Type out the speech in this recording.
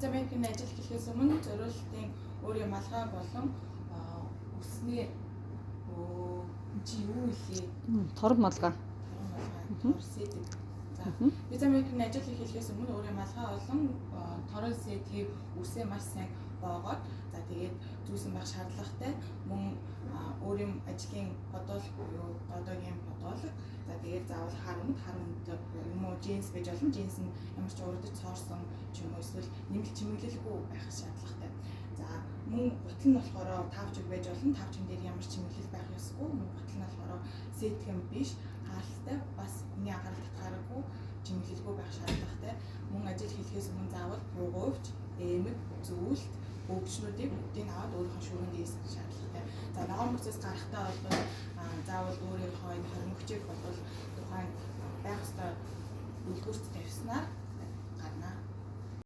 Витаминын ажил хийхээс өмнө зориултын өөрийн малгай болон өсний чи юу илээ? Торог малгай. Торсэдэг. За витаминын ажил хийхээс өмнө өөрийн малгай болон торон сэтгийг үсээ маш сайн боогоод за тэгээд зүүсэн байх шаардлагатай мөн өөрийн ажлын бодол буюу одоогийн бодолог за тэгээд заавал харамт юм уу джинс байж болно джинс нь ямар ч урагдж цоорсон ч юм уу эсвэл нэмэлт чимэглэлгүй байх шаардлагатай. За мөн гутал нь болохоор 5 чиг байж болно 5 чиг дээр ямар чимэглэл байх ёсгүй мөн гутал нь болохоор сэтгэн биш хаалттай бас хүний анхаарал татгааргүй чимэглэлгүй байх шаардлагатай. Мөн ажил хийхээс өмнө заавал бугуувч эмэг зүйлт өвчнүүдийг бүгдийг аваад өөрийнхөө шүүрэнд ийсгэх шаардлагатай. За ногоон процесс гарахтаа бол заавал өөрийнхөө энэ хормогчийг бодвол тухайн байх ёстой үлгүүрт тавьснаар